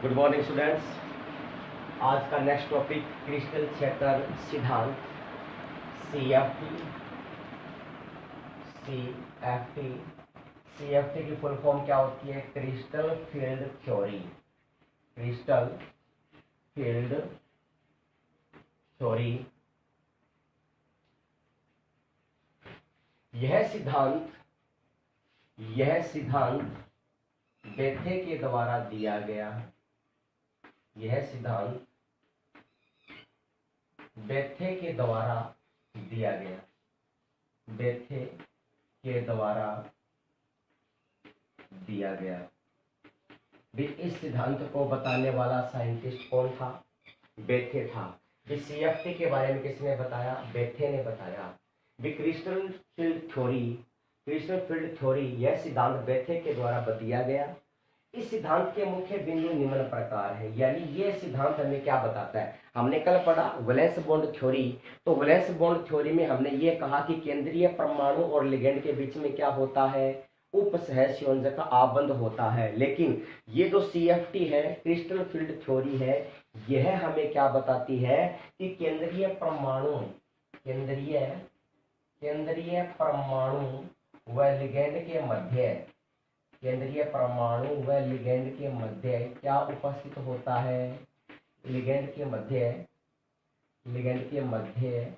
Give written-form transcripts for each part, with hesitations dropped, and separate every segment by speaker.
Speaker 1: Good morning students. आज का next topic crystal क्षेत्र सिद्धांत सीएफटी। सीएफटी की फुल फॉर्म क्या होती है? Crystal field theory. Crystal field theory यह सिद्धांत बेथे के द्वारा दिया गया। यह सिद्धांत बेथे के द्वारा दिया गया। बेथे के द्वारा दिया गया। भी इस सिद्धांत को बताने वाला साइंटिस्ट कौन था? बेथे था। भी सीएफटी के बारे में किसने बताया? बेथे ने बताया। भी क्रिस्टल फील्ड थ्योरी यह सिद्धांत बेथे के द्वारा दिया गया। इस सिद्धांत के मुख्य बिंदु निम्न प्रकार है। यानी यह सिद्धांत हमें क्या बताता है? हमने कल पढ़ा वैलेंस बॉन्ड थ्योरी। तो वैलेंस बॉन्ड थ्योरी में हमने ये कहा कि केंद्रीय परमाणु और लिगेंड के बीच में क्या होता है? उपसहसंयोजक आबंध होता है। लेकिन ये जो सीएफटी है, क्रिस्टल फील्ड थ्योरी है, यह हमें क्या बताती है कि केंद्रीय परमाणु व लिगेंड के मध्य केंद्रीय परमाणु व लिगेंड के मध्य क्या उपस्थित होता है? लिगेंड के मध्य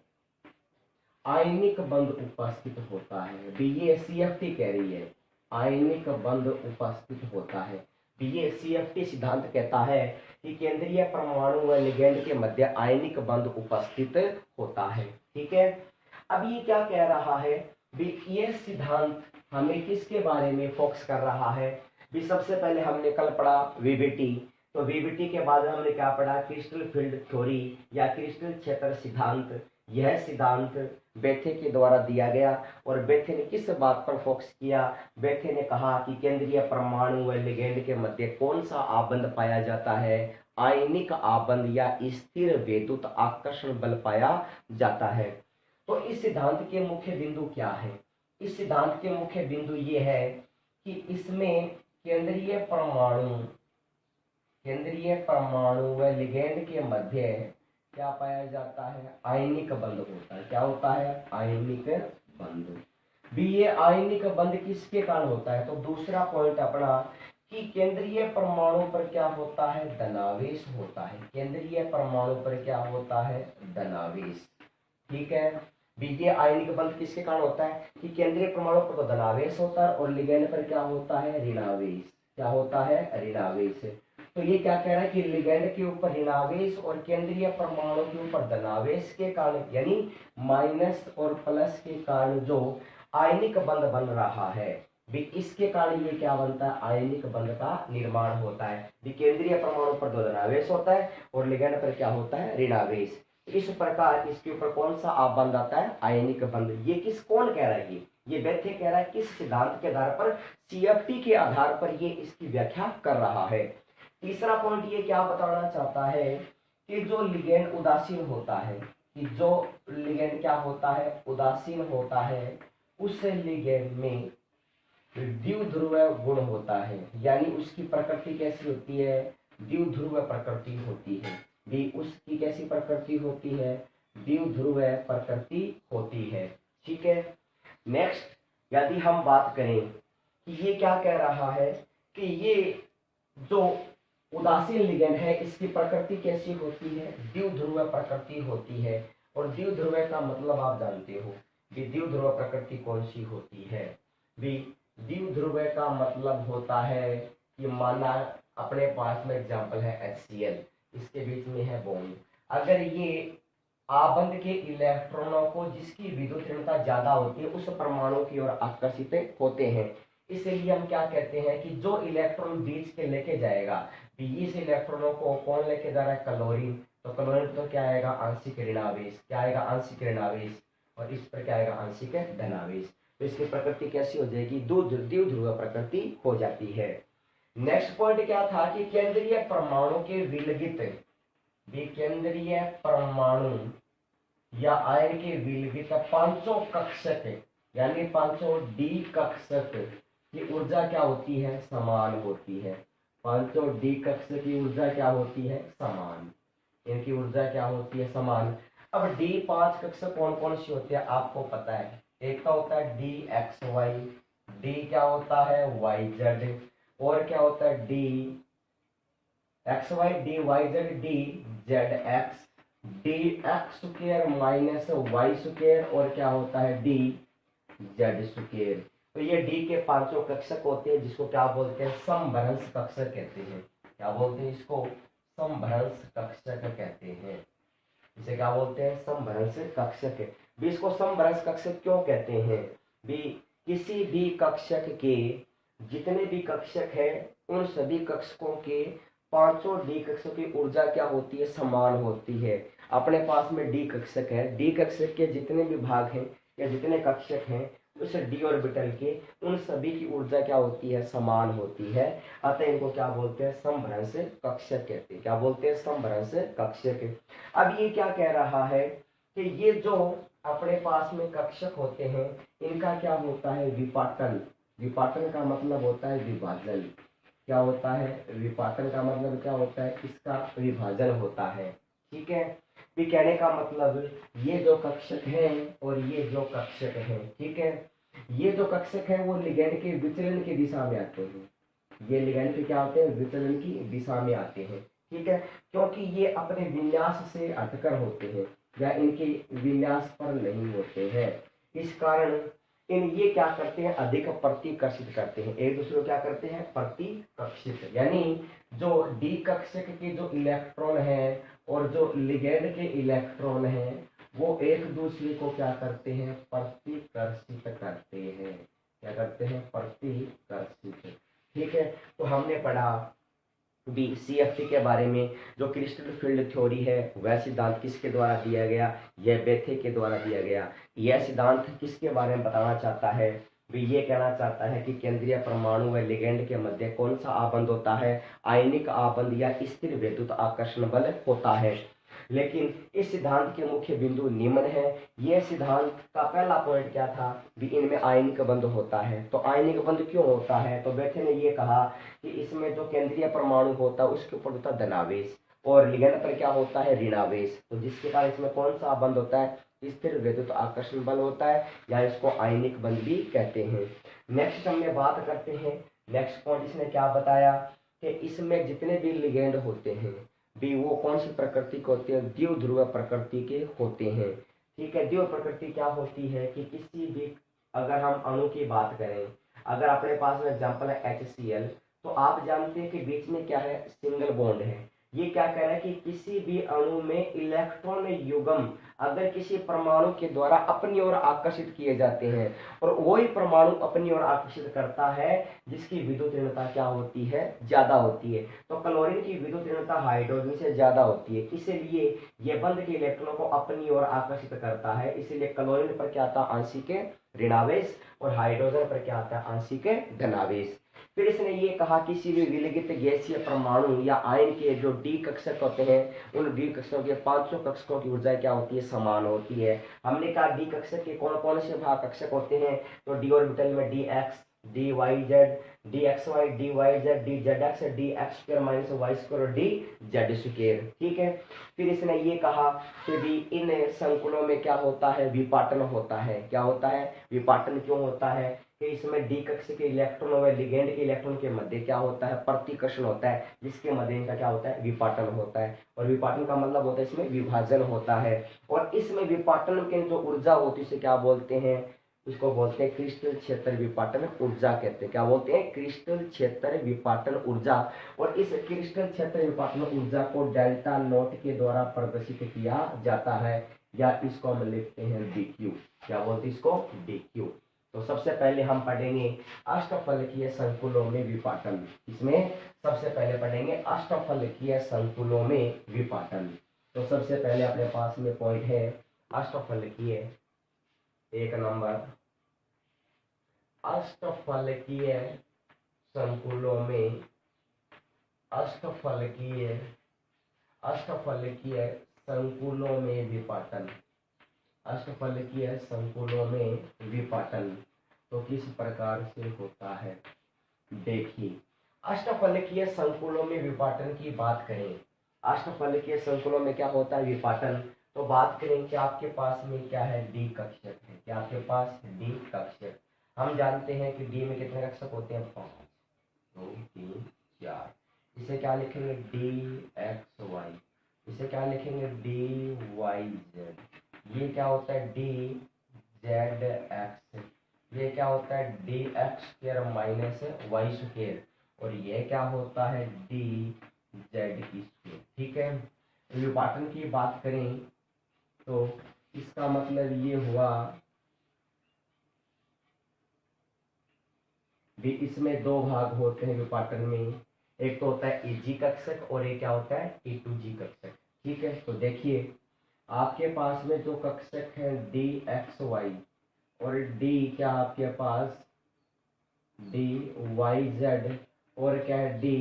Speaker 1: आयनिक बंध उपस्थित होता है। भी ये सीएफटी कह रही है, आयनिक बंध उपस्थित होता है। भी ये सीएफटी सिद्धांत कहता है कि केंद्रीय परमाणु व लिगेंड के मध्य आयनिक बंध उपस्थित होता है। ठीक है। अब ये क्या कह रहा है? भी ये सिद्धांत हमें किसके बारे में फोकस कर रहा है? भी सबसे पहले हमने कल पढ़ा वीबीटी। तो वीबीटी के बाद हमने क्या पढ़ा? क्रिस्टल फील्ड थ्योरी या क्रिस्टल क्षेत्र सिद्धांत। यह सिद्धांत बेथे के द्वारा दिया गया। और बेथे ने किस बात पर फोकस किया? बेथे ने कहा कि केंद्रीय परमाणु व लिगेंड के मध्य कौन सा आबंध पाया जाता है? आयनिक आबंध या स्थिर वैद्युत आकर्षण बल पाया जाता है। तो इस सिद्धांत के मुख्य बिंदु क्या है? इस सिद्धांत के मुख्य बिंदु ये है कि इसमें केंद्रीय परमाणु व लिगेंड के मध्य क्या पाया जाता है? आयनिक बंध होता है। क्या होता है? आयनिक बंध। भी ये आयनिक बंध किसके कारण होता है? तो दूसरा पॉइंट अपना कि केंद्रीय परमाणु पर क्या होता है? धनावेश होता है। केंद्रीय परमाणु पर क्या होता है? धनावेश। ठीक है। बीजे आयनिक बंध किसके कारण होता है? कि केंद्रीय परमाणु पर तो धनावेश होता है और लिगेंड पर क्या होता है? ऋणावेश। क्या होता है? ऋणावेश। तो ये क्या कह रहा है कि लिगेंड के ऊपर ऋणावेश और केंद्रीय परमाणु के ऊपर धनावेश के कारण, यानी माइनस और प्लस के कारण जो आयनिक बंध बन रहा है, भी इसके कारण ये क्या बनता है? आयनिक बंध का निर्माण होता है। भी केंद्रीय परमाणु पर तो धनावेश होता है और लिगेंड पर क्या होता है? ऋणावेश। इस प्रकार इसके ऊपर कौन सा आबंध आता है? आयनिक बंध। ये कौन कह रहा है? ये बेथे कह रहा है। किस सिद्धांत के आधार पर? सीएफटी के आधार पर ये इसकी व्याख्या कर रहा है। तीसरा पॉइंट ये क्या बताना चाहता है कि जो लिगेंड उदासीन होता है, कि जो लिगेंड क्या होता है? उदासीन होता है, उस लिगेंड में द्विध्रुव गुण होता है। यानी उसकी प्रकृति कैसी होती है? द्विध्रुव प्रकृति होती है। भी उसकी कैसी प्रकृति होती है? द्विध्रुव प्रकृति होती है। ठीक है। नेक्स्ट, यदि हम बात करें कि ये क्या कह रहा है कि ये जो उदासीन लिगेंड है इसकी प्रकृति कैसी होती है? द्विध्रुव प्रकृति होती है। और द्विध्रुव का मतलब आप जानते हो कि द्विध्रुव प्रकृति कौन सी होती है? भी द्विध्रुव का मतलब होता है कि माना अपने पास में एग्जांपल है HCl, इसके बीच में है बॉन्ड। अगर ये आबंध के इलेक्ट्रॉनों को जिसकी विद्युत ऋणता ज्यादा होती है उस परमाणु की ओर आकर्षित होते हैं। इसलिए हम क्या कहते हैं कि जो इलेक्ट्रॉन बीच के लेके जाएगा, इस इलेक्ट्रॉनों को कौन लेके जा रहा है? क्लोरीन। तो क्लोरीन तो क्या आएगा? आंशिक ऋणावेश। क्या आएगा? आंशिक ऋणावेश। और इस पर क्या आएगा? आंशिक धनावेश। तो इसकी प्रकृति कैसी हो जाएगी? द्विध्रुव प्रकृति हो जाती है। नेक्स्ट पॉइंट क्या था कि केंद्रीय परमाणु के विलगित, केंद्रीय परमाणु या आयन के विलगित पांचों कक्षक, यानी पांचों डी कक्षक की ऊर्जा क्या होती है? समान होती है। पांचों डी कक्षक की ऊर्जा क्या होती है? समान। इनकी ऊर्जा क्या होती है? समान। अब डी 5 कक्षक कौन कौन सी होती है आपको पता है? एक का होता है डी एक्स वाई, डी क्या होता है? वाई जेड, और क्या होता है? D x y, d y z, d z x, d x square minus y square, और क्या होता है? D z square. तो ये डी के पांचों कक्षक होते हैं, जिसको क्या बोलते हैं? समभ्रंश कक्षक कहते हैं। क्या बोलते हैं इसको? समभ्रंश कक्षक कहते हैं। इसे क्या बोलते हैं? समभ्रंश कक्षक। भी इसको समभ्रंश कक्षक क्यों कहते हैं? भी किसी भी कक्षक के जितने भी कक्षक है, उन सभी कक्षकों के पांचों डी कक्षकों की ऊर्जा क्या होती है? समान होती है। अपने पास में डी कक्षक है, डी कक्षक के जितने भी भाग हैं या जितने कक्षक हैं, उस डी ऑर्बिटल के उन सभी की ऊर्जा क्या होती है? समान होती है। अतः इनको क्या बोलते हैं? समभ्रंश कक्षक कहते हैं। क्या बोलते हैं? समभ्रंश कक्षक। अब ये क्या कह रहा है कि ये जो अपने पास में कक्षक होते हैं, इनका क्या होता है? विपाटन। विपाटन का मतलब होता है विभाजन। क्या होता है? विपाटन का मतलब क्या होता है? इसका विभाजन होता है। ठीक है। भी कहने का मतलब ये जो कक्षक हैं और ये जो कक्षक हैं, ठीक है, ये जो कक्षक है वो लिगैंड के विचलन की दिशा में आते हैं। ये लिगैंड के क्या होते हैं? विचलन की दिशा में आते हैं। ठीक है। क्योंकि ये अपने विन्यास से हटकर होते हैं या इनके विन्यास पर नहीं होते हैं, इस कारण ये क्या करते हैं? अधिक प्रतिकर्षित करते हैं, एक दूसरे को क्या करते हैं? प्रतिकर्षित। यानी जो डी कक्षक के जो इलेक्ट्रॉन है और जो लिगैंड के इलेक्ट्रॉन है, वो एक दूसरे को क्या करते हैं? प्रतिकर्षित करते हैं। क्या करते हैं? प्रतिकर्षित। ठीक है। तो हमने पढ़ा बी CFT के बारे में। जो क्रिस्टल फील्ड थ्योरी है, वह सिद्धांत किसके द्वारा दिया गया? यह बेथे के द्वारा दिया गया। यह सिद्धांत किसके बारे में बताना चाहता है? भी ये कहना चाहता है कि केंद्रीय परमाणु व लिगैंड के मध्य कौन सा आबंध होता है? आयनिक आबंध या स्थिर विद्युत आकर्षण बल होता है। लेकिन इस सिद्धांत के मुख्य बिंदु निम्न है। यह सिद्धांत का पहला पॉइंट क्या था? भी इनमें आयनिक बंध होता है। तो आयनिक बंध क्यों होता है? तो बेथे ने ये कहा कि इसमें जो केंद्रीय परमाणु होता है उसके ऊपर होता है धनावेश, और लिगैंड पर क्या होता है? ऋणावेश। तो जिसके कारण इसमें कौन सा बंध होता है? स्थिर विद्युत आकर्षण बल होता है, या इसको आयनिक बंध भी कहते हैं। नेक्स्ट हम बात करते हैं। नेक्स्ट पॉइंट इसने क्या बताया कि इसमें जितने भी लिगैंड होते हैं भी वो कौन सी प्रकृति के होते हैं? द्विध्रुव प्रकृति के होते हैं। ठीक है। द्विध्रुव प्रकृति क्या होती है कि किसी भी, अगर हम अणु की बात करें, अगर अपने पास में एग्जाम्पल है HCl, तो आप जानते हैं कि बीच में क्या है? सिंगल बॉन्ड है। ये क्या कह रहा है कि किसी भी अणु में इलेक्ट्रॉन युग्म अगर किसी परमाणु के द्वारा अपनी ओर आकर्षित किए जाते हैं, और वही परमाणु अपनी ओर आकर्षित करता है जिसकी विद्युत ऋणता क्या होती है? ज्यादा होती है। तो क्लोरीन की विद्युत ऋणता हाइड्रोजन से ज्यादा होती है, इसलिए ये बंध के इलेक्ट्रॉनों को अपनी ओर आकर्षित करता है। इसलिए क्लोरीन पर क्या आता है? आंशिक ऋणावेश, और हाइड्रोजन पर क्या आता है? आंशिक धनावेश। फिर इसने ये कहा कि किसी भी विलगित गैसीय परमाणु या आयन के जो डी कक्षक होते हैं, उन डी कक्षकों के पांचों कक्षकों की ऊर्जा क्या होती है? समान होती है। हमने कहा डी कक्षक के कौन कौन से भाग कक्षक होते हैं? तो डी ऑर्बिटल में d x, d y z, d x y, d y z, d z x, d x square minus y square और डी जेड स्क्वायर। ठीक है। फिर इसने ये कहा कि भी इन संकुलों में क्या होता है? विपाटन होता है। क्या होता है? विपाटन क्यों होता है? कि इसमें डी कक्षक के इलेक्ट्रॉन और लिगैंड के इलेक्ट्रॉन के मध्य क्या होता है? प्रतिकर्षण होता है, जिसके मध्य इनका क्या होता है? विपाटन होता है। और विपाटन का मतलब होता है इसमें विभाजन होता है। और इसमें विपाटन के जो ऊर्जा होती है उसे क्या बोलते हैं? इसको बोलते हैं क्रिस्टल क्षेत्र विपाटन ऊर्जा कहते हैं। क्या बोलते हैं? क्रिस्टल क्षेत्र विपाटन ऊर्जा। और इस क्रिस्टल क्षेत्र विपाटन ऊर्जा को डेल्टा नोट के द्वारा प्रदर्शित किया जाता है, या इसको हम लिखते हैं DQ। क्या बोलते हैं इसको? DQ। तो सबसे पहले हम पढ़ेंगे अष्टफलकीय संकुलों में विपाटन। इसमें सबसे पहले पढ़ेंगे अष्टफलकीय संकुलों में विपाटन। तो सबसे पहले अपने पास में पॉइंट है अष्टफलकीय, एक नंबर, अष्टफलकीय संकुलों में, अष्टफलकीय संकुलों में विपाटन। अष्टफलकीय संकुलों में विपाटन तो किस प्रकार से होता है? देखिए, अष्टफलकीय संकुलों में विपाटन की बात करें, अष्टफलकीय संकुलों में क्या होता है विपाटन, तो बात करें कि आपके पास में क्या है डी कक्षक है, क्या आपके पास डी कक्षक। हम जानते हैं कि डी में कितने कक्षक होते हैं 5, 2 3 4। इसे क्या लिखेंगे डी एक्स वाई, इसे क्या लिखेंगे डी वाई जेड। ये क्या होता है डी जेड एक्स, ये क्या होता है d x square minus y square, और ये क्या होता है डी जेड की स्क्वायर। ठीक है, विपाटन की बात करें तो इसका मतलब ये हुआ भी इसमें दो भाग होते हैं विपाटन में, एक तो होता है इजी कक्षक और एक क्या होता है E2G कक्षक। ठीक है, तो देखिए आपके पास में जो कक्षक है डी एक्स वाई और डी क्या आपके पास डी वाई जेड और क्या है डी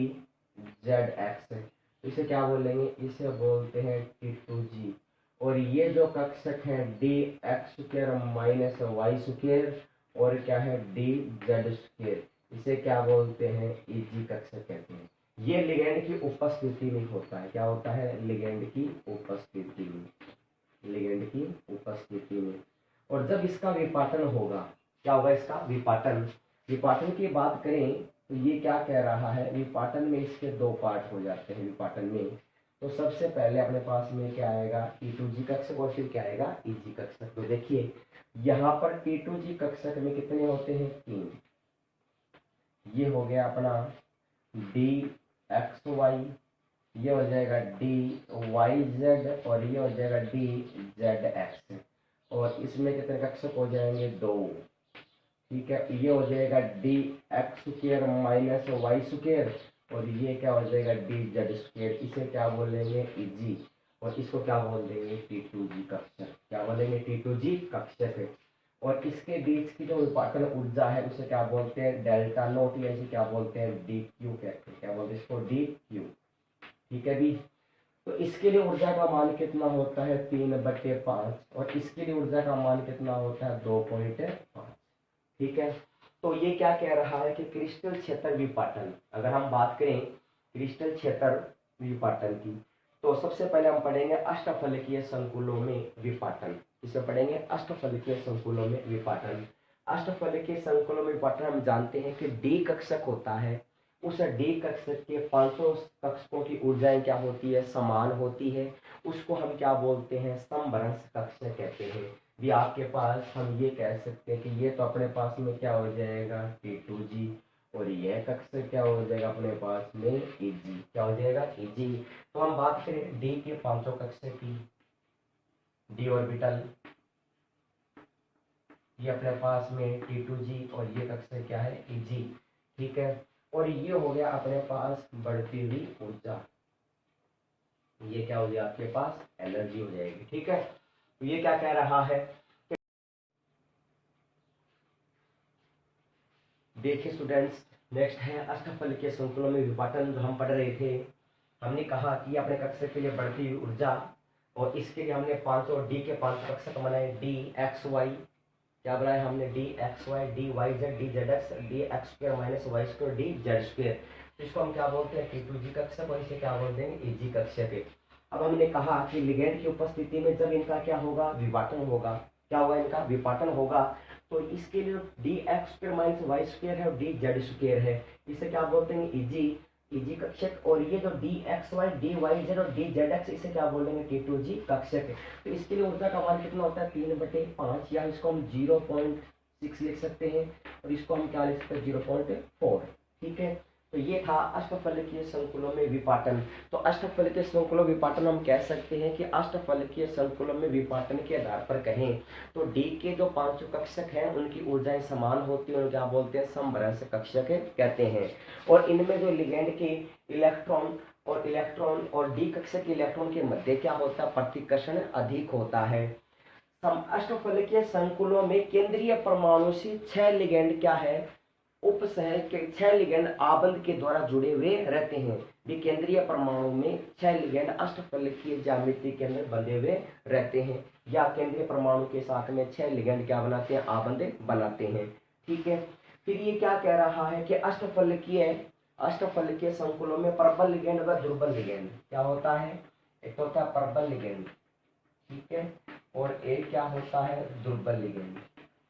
Speaker 1: जेड एक्स, इसे क्या बोलेंगे, इसे बोलते हैं T2G। और ये जो कक्षक है d x square minus y square और क्या है डी जेड स्क्वायर, इसे क्या बोलते हैं इजी कक्षक कहते हैं। ये लिगेंड की उपस्थिति में होता है, क्या होता है लिगेंड की उपस्थिति में, लिगेंड की उपस्थिति में। और जब इसका विपाटन होगा, क्या होगा इसका विपाटन, विपाटन की बात करें तो ये क्या कह रहा है, विपाटन में इसके दो पार्ट हो जाते हैं विपाटन में। तो सबसे पहले अपने पास में क्या आएगा T2G कक्षक और फिर क्या आएगा इजी कक्षक। तो देखिए यहाँ पर T2G कक्षक में कितने होते हैं 3, ये हो गया अपना डी एक्स वाई, ये हो जाएगा डी वाई जेड और ये हो जाएगा डी जेड एक्स, और इसमें कितने कक्षक हो जाएंगे 2। ठीक है, ये हो जाएगा d x square minus y square और ये क्या हो जाएगा डी जेड स्क्वायर, इसे क्या बोलेंगे इजी, और इसको क्या बोल देंगे T2G कक्षक, क्या बोलेंगे T2G कक्षक। और इसके बीच की जो विपाटन ऊर्जा है उसे क्या बोलते हैं डेल्टा नोट, या इसे क्या बोलते हैं डी क्यू कहते हैं, क्या बोलते हैं इसको डी क्यू। ठीक है भी, तो इसके लिए ऊर्जा का मान कितना होता है 3/5 और इसके लिए ऊर्जा का मान कितना होता है 2.5। ठीक है, तो ये क्या कह रहा है कि क्रिस्टल क्षेत्र विपाटन, अगर हम बात करें क्रिस्टल क्षेत्र विपाटन की, तो सबसे पहले हम पढ़ेंगे अष्टफलकीय संकुलों में विपाटन, इसे पढ़ेंगे अष्टफलकीय संकुलों में विपाटन। अष्टफलकीय संकुलों में विपाटन हम जानते हैं कि डी कक्षक होता है, उस डी कक्षक के 500 कक्षकों की ऊर्जाएं क्या होती है समान होती है, उसको हम क्या बोलते हैं समभ्रंश कक्षक कहते हैं। भी आपके पास हम ये कह सकते हैं कि ये तो अपने पास में क्या हो जाएगा T2G और यह कक्षक क्या हो जाएगा अपने पास में EG, क्या हो जाएगा EG। तो हम बात करें डी के 500 कक्षक की, डी ऑर्बिटल, ये अपने पास में T2G और ये कक्षक क्या है EG। ठीक है, और ये हो गया अपने पास बढ़ती हुई ऊर्जा, ये क्या हो गया आपके पास एनर्जी हो जाएगी। ठीक है, तो ये क्या कह रहा है, देखिए स्टूडेंट्स नेक्स्ट है अष्टफलकीय संकुलों में विपाटन, जो हम पढ़ रहे थे। हमने कहा कि अपने कक्षक के लिए बढ़ती हुई ऊर्जा, और इसके लिए हमने 500 डी के 500 कक्षक बनाए, डी एक्स वाई क्या बनाए हमने d x y d y z d z x d x square minus y square d z square, तो इसको हम क्या बोलते हैं T2G कक्षक और इसे क्या बोलते हैं EG कक्षक। अब हमने कहा कि लिगेंड की उपस्थिति में जब इनका क्या होगा विपाटन होगा, क्या होगा इनका विपाटन होगा, तो इसके लिए d x square minus y square है और डी जेड स्क्वायर है, इसे क्या बोलते हैं EG कक्षक। और ये जो d x y d y z और डी जेड एक्स, इसे क्या बोलेंगे T2G कक्षक। तो इसके लिए ऊर्जा का मान कितना होता है 3/5, या इसको हम 0.6 लिख सकते हैं और इसको हम क्या लिख सकते हैं 0.4। ठीक है, तो ये था अष्टफलकीय संकुलों में विपाटन। तो अष्टफलकीय संकुलों विपाटन हम कह सकते हैं कि अष्टफलकीय संकुलों में विपाटन के आधार पर कहें तो डी के जो 500 कक्षक हैं उनकी ऊर्जाएं समान होती हैं, क्या बोलते हैं समभ्रंश कक्षक कहते हैं। और इनमें जो लिगेंड के इलेक्ट्रॉन और डी कक्षक के इलेक्ट्रॉन के मध्य क्या होता है प्रतिकर्षण अधिक होता है। अष्टफलकीय संकुलों में केंद्रीय परमाणु से 6 लिगेंड क्या है उपसहर के 6 लिगेंड आबंध के द्वारा जुड़े हुए रहते हैं। विकेंद्रीय परमाणु में 6 लिगेंड अष्टफलकीय ज्यामिति के अंदर बंधे हुए रहते हैं, या केंद्रीय परमाणु के साथ में 6 लिगेंड क्या बनाते हैं आबंध बनाते हैं। ठीक है, फिर ये क्या कह रहा है कि अष्टफलकीय अष्टफलकीय संकुलों में प्रबल लिगेंड व दुर्बल लिगेंड क्या होता है? एक तो होता है प्रबल लिगेंड, ठीक है, और एक क्या होता है? दुर्बल लिगेंड।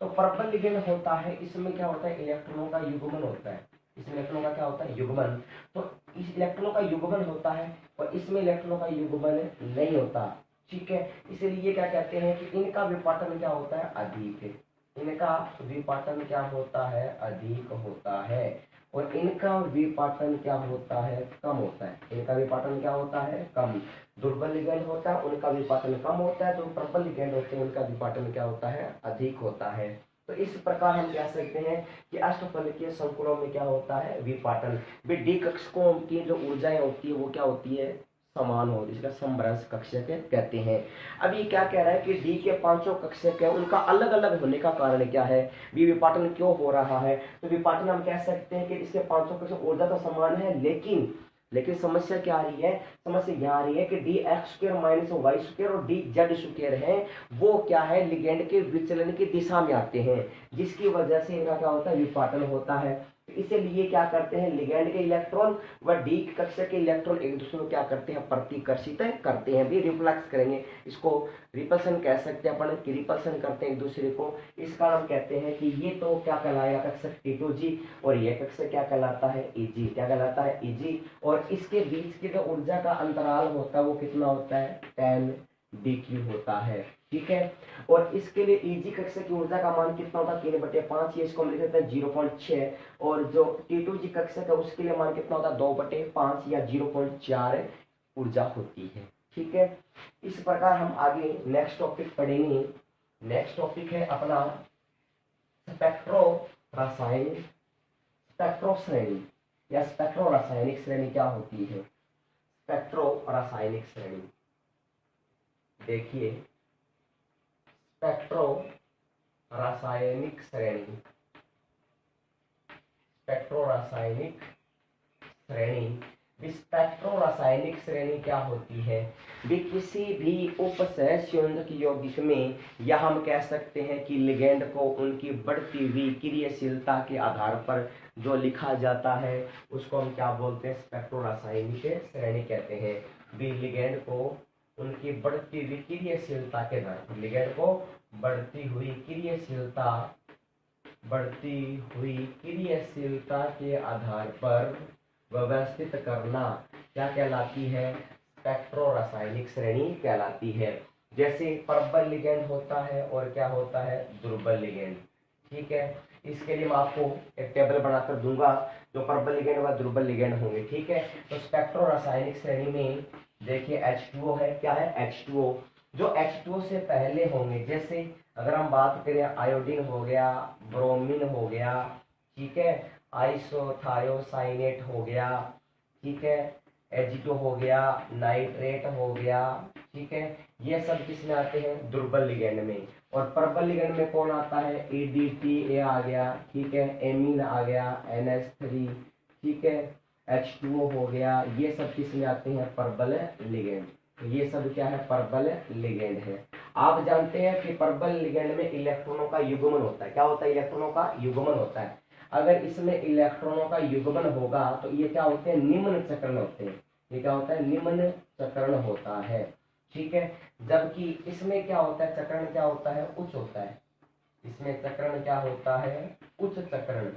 Speaker 1: तो प्रबल लिगेंड होता है, इसमें क्या होता है? इलेक्ट्रॉनों का युग्मन होता है। इसमें इलेक्ट्रॉनों का क्या होता है? युग्मन। तो इस इलेक्ट्रॉनों का युग्मन होता है और इसमें इलेक्ट्रॉनों का युग्मन नहीं होता, ठीक है। इसलिए क्या कहते हैं कि इनका विपाटन क्या होता है? अधिक। इनका विपाटन क्या होता है? अधिक होता है। और इनका विपाटन क्या होता है? कम होता है। इनका विपाटन क्या होता है? कम। दुर्बल लिगेंड होता है, उनका विपाटन कम होता है। जो प्रबल लिगेंड होते हैं उनका विपाटन क्या होता है? अधिक होता है। तो इस प्रकार हम कह सकते हैं कि अष्टफलकीय संकुलों में क्या होता है? विपाटन। डी कक्षकों की जो ऊर्जाएं होती है वो क्या होती है? समान हो, इसका समभ्रंश कक्षक कहते हैं। अब ये क्या कह रहा है कि डी के पांचों कक्षक है, उनका अलग अलग होने का कारण क्या है? विपाटन क्यों हो रहा है? तो विपाटन हम कह सकते हैं कि इसके पांचों कक्षक ऊर्जा तो समान है, लेकिन समस्या क्या आ रही है? समस्या यह आ रही है कि d x square minus y square और डी जेड स्क्वायर है, वो क्या है? लिगेंड के विचलन की दिशा में आते हैं, जिसकी वजह से इनका क्या होता है? विपाटन होता है। इसीलिए क्या करते हैं? लिगेंड के इलेक्ट्रॉन व डी कक्षक के इलेक्ट्रॉन एक दूसरे को क्या करते हैं? प्रतिकर्षित करते हैं, भी रिफ्लेक्स करेंगे। इसको रिपल्सन कह सकते हैं अपन, कि रिपल्सन करते हैं एक दूसरे को। इस कारण हम कहते हैं कि ये तो क्या कहलाएगा? कक्षक T2G, और ये कक्षक क्या कहलाता है? Eg। क्या कहलाता है? Eg। और इसके बीच की जो ऊर्जा का अंतराल होता है वो कितना होता है? 10 होता है, ठीक है। और इसके लिए Eg कक्षक की ऊर्जा का मान कितना होता है? 3/5। ये इसको हम लिख देते हैं 0.6। और जो T2G कक्षक है उसके लिए मान कितना होता है? 2/5 या 0.4 ऊर्जा होती है, ठीक है। इस प्रकार हम आगे नेक्स्ट टॉपिक पढ़ेंगे। नेक्स्ट टॉपिक है अपना स्पेक्ट्रो रासायनिक स्पेक्ट्रो श्रेणी या स्पेक्ट्रो रासायनिक श्रेणी क्या होती है? स्पेक्ट्रो रासायनिक श्रेणी देखिए, स्पेक्ट्रो रासायनिक श्रेणी, स्पेक्ट्रो रासायनिक श्रेणी, स्पेक्ट्रो रासायनिक श्रेणी क्या होती है? भी किसी भी उपसहसंयोजक यौगिक में, या हम कह सकते हैं कि लिगेंड को उनकी बढ़ती हुई क्रियाशीलता के आधार पर जो लिखा जाता है उसको हम क्या बोलते हैं? स्पेक्ट्रो रासायनिक श्रेणी कहते हैं। भी लिगेंड को उनकी बढ़ती हुई क्रियाशीलता के आधार पर, लिगेंड को बढ़ती हुई क्रियाशीलता के आधार पर व्यवस्थित करना क्या कहलाती है? स्पेक्ट्रो रासायनिक श्रेणी कहलाती है। जैसे प्रबल लिगेंड होता है और क्या होता है? दुर्बल लिगेंड, ठीक है। इसके लिए मैं आपको एक टेबल बनाकर दूंगा जो प्रबल लिगेंड व दुर्बल लिगेंड होंगे, ठीक है। तो स्पेक्ट्रो रासायनिक श्रेणी में देखिए H2O है, क्या है? H2O। जो H2O से पहले होंगे, जैसे अगर हम बात करें आयोडीन हो गया, ब्रोमीन हो गया, ठीक है, आइसोथायोसाइनेट हो गया, ठीक है, H2 हो गया, नाइट्रेट हो गया, ठीक है, ये सब किसमें आते हैं? दुर्बल लिगेंड में। और प्रबल लिगेंड में कौन आता है? ADTA आ गया, ठीक है, एमीन आ गया, NH3, ठीक है, H2O हो गया, ये सब किसमें आते हैं? प्रबल लिगेंड। तो ये सब क्या है? प्रबल लिगेंड है। आप जानते हैं कि प्रबल लिगेंड में इलेक्ट्रॉनों का युग्मन होता है। क्या होता है? इलेक्ट्रॉनों का युग्मन होता है। अगर इसमें इलेक्ट्रॉनों का युग्मन होगा तो ये क्या होते हैं? निम्न चक्रण होते हैं। ये क्या होता है? निम्न चक्रण होता है, ठीक है। जबकि इसमें क्या होता है? चक्रण क्या होता है? उच्च होता है। इसमें चक्रण क्या होता है? उच्च चक्रण,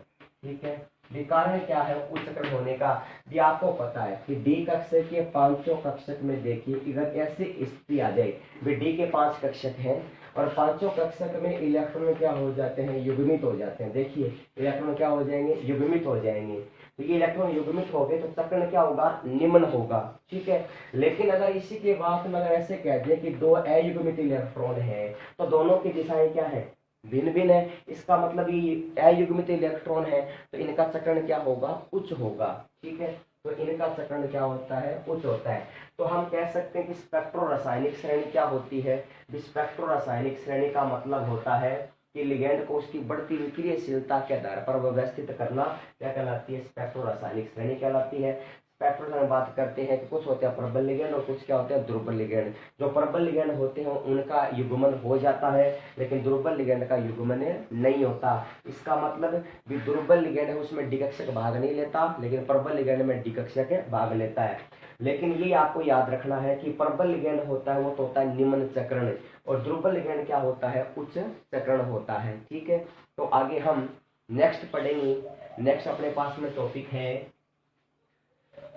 Speaker 1: ठीक है। कारण क्या है उच्च चक्रण होने का? ये आपको पता है कि डी कक्षक के पांचों कक्षक में देखिए, अगर ऐसी स्थिति आ जाए, डी के 5 कक्षक हैं और पांचों कक्षक में इलेक्ट्रॉन क्या हो जाते हैं? युग्मित हो जाते हैं। देखिए इलेक्ट्रॉन क्या हो जाएंगे? युग्मित हो जाएंगे। तो ये इलेक्ट्रॉन युग्मित हो गए तो चक्रण क्या होगा? निम्न होगा, ठीक है। लेकिन अगर इसी के बाद में अगर ऐसे कह दें कि 2 अयुग्मित इलेक्ट्रॉन है तो दोनों की दिशाएं क्या है? भिन्न भिन्न है। इसका मतलब ये अयुग्मित इलेक्ट्रॉन है तो इनका चक्रण क्या होगा? उच्च होगा, ठीक है। तो इनका चक्रण क्या होता है? उच्च होता है। तो हम कह सकते हैं कि स्पेक्ट्रो रासायनिक श्रेणी क्या होती है? स्पेक्ट्रो रासायनिक श्रेणी का मतलब होता है कि लिगेंड को उसकी बढ़ती हुई क्रियाशीलता के आधार पर व्यवस्थित करना क्या कहलाती है? स्पेक्ट्रो रासायनिक श्रेणी कहलाती है। पेट्रोल में बात करते हैं कि कुछ होते हैं प्रबल लिगैंड और कुछ क्या होते हैं दुर्बल लिगैंड। जो प्रबल लिगैंड होते हैं उनका युग्मन हो जाता है, लेकिन दुर्बल लिगैंड का युग्मन नहीं होता। इसका मतलब भी दुर्बल लिगैंड है उसमें डी कक्षक भाग नहीं लेता, लेकिन प्रबल लिगैंड में डी कक्षक भाग लेता है। लेकिन ये आपको याद रखना है कि प्रबल लिगैंड होता है वो तो होता है निम्न चक्रण, और दुर्बल लिगैंड क्या होता है उच्च चक्रण होता है। ठीक है, तो आगे हम नेक्स्ट पढ़ेंगे। नेक्स्ट अपने पास में टॉपिक है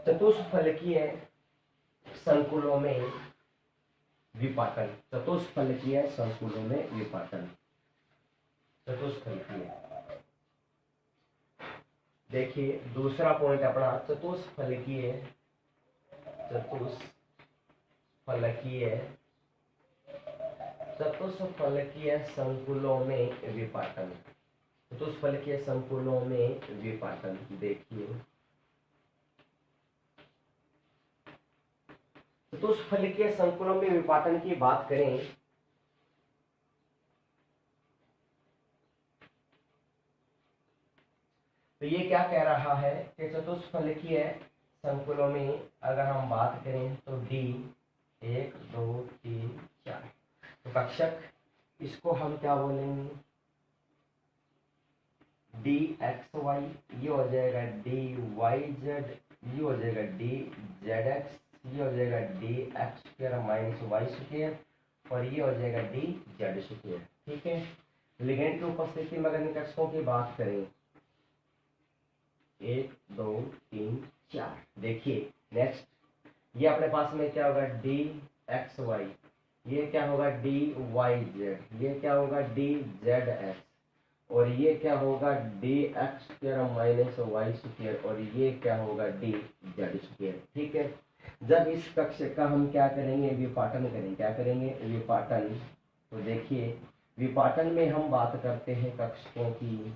Speaker 1: चतुष्फलकीय संकुलों में विपाटन। चतुष्फलकीय संकुलों में विपाटन। चतुष्फलकीय, देखिए दूसरा पॉइंट अपना चतुष्फलकीय चतुष्फलकीय संकुलों में विपाटन। चतुष्फलकीय संकुलों में विपाटन, देखिए चतुष्फलकीय संकुलों में विपाटन की बात करें तो ये क्या कह रहा है कि चतुष्फलकीय संकुलों में अगर हम बात करें तो डी 1 2 3 4, तो कक्षक इसको हम क्या बोलेंगे डी एक्स वाई, ये हो जाएगा डी वाई जेड, ये हो जाएगा डी जेड एक्स, ये हो जाएगा d x square minus y square, और ये हो जाएगा डी जेड स्क्वायर। ठीक है, लिगेंड की उपस्थिति में अगर इन कक्षकों की बात करें 1 2 3 4, देखिए नेक्स्ट ये अपने पास में क्या होगा डी एक्स वाई, ये क्या होगा डी वाई जेड, ये क्या होगा डी जेड एक्स, और ये क्या होगा d x square minus y square, और ये क्या होगा डी जेड स्क्वायर। ठीक है, जब इस कक्ष का हम क्या करेंगे विपाटन करेंगे, क्या करेंगे विपाटन, तो देखिए विपाटन में हम बात करते हैं कक्षकों की।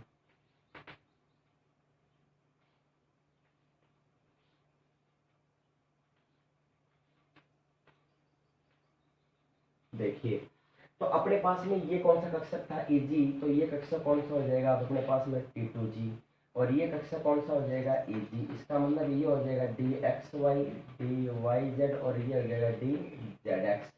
Speaker 1: देखिए तो अपने पास में ये कौन सा कक्षक था Eg, तो ये कक्षक कौन सा हो जाएगा अपने पास में T2G, और ये कक्षक कौन सा हो जाएगा Eg। इसका मतलब ये हो जाएगा d x y d y z, और ये हो जाएगा डी जेड एक्स।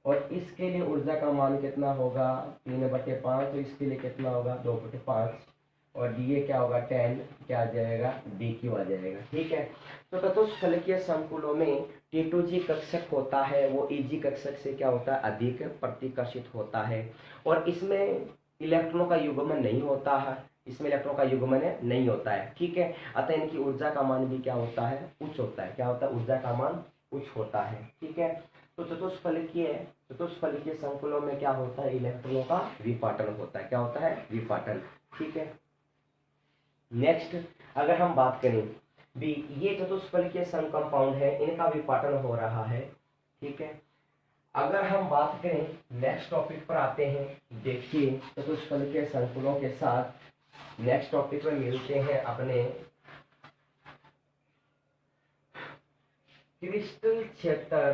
Speaker 1: और इसके लिए ऊर्जा का मान कितना होगा 3/5, तो इसके लिए कितना होगा 2/5, और ये क्या होगा 10 क्या आ जाएगा डी क्यू आ जाएगा। ठीक है, तो चतुष्फलकीय संकुलों में T2G कक्षक होता है वो Eg कक्षक से क्या होता है अधिक प्रतिकर्षित होता है, और इसमें इलेक्ट्रॉनों का युग्मन नहीं होता है, इसमें इलेक्ट्रॉन का युग्मन नहीं होता है। ठीक है, अतः इनकी ऊर्जा का मान भी क्या होता है उच्च होता है। क्या होता है ऊर्जा का मान उच्च होता है। ठीक है, तो चतुष्फलकीय संकुलों में क्या होता है इलेक्ट्रॉनों का विपाटन होता है। क्या होता है विपाटन। ठीक है, नेक्स्ट अगर हम बात करें भी ये चतुष्फलकीय सम कंपाउंड है इनका विपाटन हो रहा है। ठीक है, अगर हम बात करें नेक्स्ट टॉपिक पर आते हैं, देखिए चतुष्फलकीय संकुलों के साथ नेक्स्ट टॉपिक पर मिलते हैं अपने क्रिस्टल क्षेत्र